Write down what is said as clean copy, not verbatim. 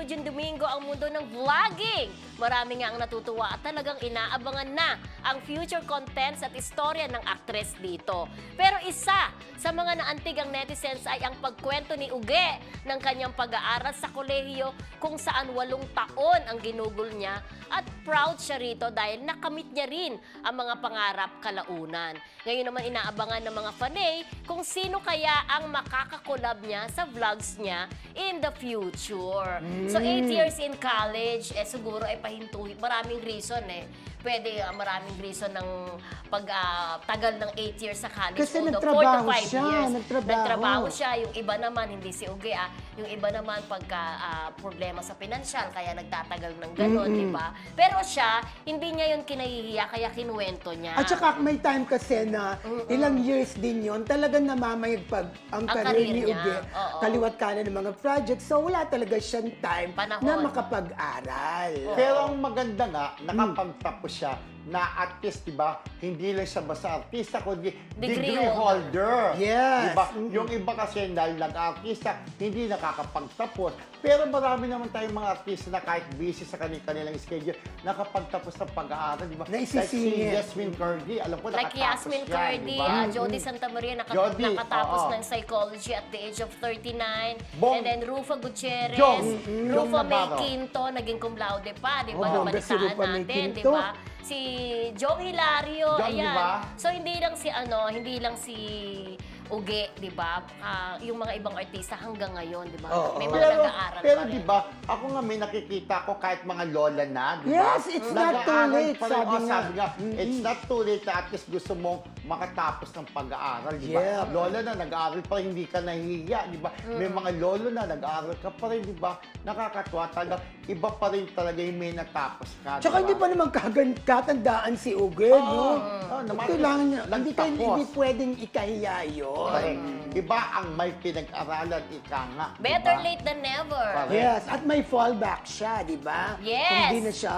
Eugene Domingo ang mundo ng vlogging. Marami nga ang natutuwa at talagang inaabangan na ang future contents at istorya ng aktres dito. Pero isa sa mga naantig ang netizens ay ang pagkwento ni Uge ng kanyang pag-aaral sa kolehiyo kung saan 8 taon ang ginugol niya at proud siya rito dahil nakamit niya rin ang mga pangarap kalaunan. Ngayon naman inaabangan ng mga fanay kung sino kaya ang makakakolab niya sa vlogs niya in the future. So 8 years in college, siguro ay pahintuhin. Maraming reason Pwede maraming reason ng pag-tagal ng 8 years sa college. Kasi although 4 to 5 nagtrabaho siya, years. nagtrabaho. siya. Yung iba naman, hindi si Uge yung iba naman pagka problema sa pinansyal, kaya nagtatagal ng gano'n, di ba? Pero siya, hindi niya yun kinahihiya, kaya kinuwento niya. At saka may time kasi na ilang years din yun, talagang namamayagpag ang career ni niya. Uge. Oo. Kaliwat kanan ng mga projects. So wala talaga siyang time Panahon. na makapag-aral. Pero ang maganda nga, nakapagtapos siya na artist, di ba? Hindi lang siya basta artista, kundi Degree degree holder. Yes. Di ba? Yung iba kasi dahil nag-artista, hindi nakakapagtapos. Pero marami naman tayong mga artista na kahit busy sa kanilang schedule, nakapagtapos ng pag-aaral, di ba? Like si Naisisingit. Yasmin Curdy, alam ko Like nakatapos Yasmin yan, Curdy, di ba? Jody Santa Maria, Jody, nakatapos oo. ng psychology at the age of 39. Bong- And then Rufa Gutierrez, Jong Rufa May Navarro. Quinto, naging cum laude pa, di ba? Oo, bongga si Nabalitaan Rufa May natin, di Quinto. ba? Si Jong Hilario, Jong, di ayan. ba? So hindi lang si Uge, di ba? Yung mga ibang artista hanggang ngayon, di ba? Oo. May mga nag-aaral Pero pa rin. di ba, ako nga may nakikita ko kahit mga lola na, di ba? Yes, it's not too Nag-aaral late, pa rin. sabi nga. It's not too late na at least gusto mong makatapos ng pag-aaral, di ba? Yeah. Lola na, nag-aaral pa rin, hindi ka nahihiya, di ba? May mga lolo na, nag-aaral ka pa rin, di ba? Nakakatuwa talaga. Iba pa rin talaga yung may natapos ka, Tsaka hindi pa naman katandaan si Uge, no? naman. Kailangan niya, hindi Nagtapos. pwedeng ikahiya yun. Correct. Iba ang may pinag-aralan, ika nga. di Better ba? late than never. Correct. Yes, at may fallback siya, di ba? Yes. Kung hindi na siya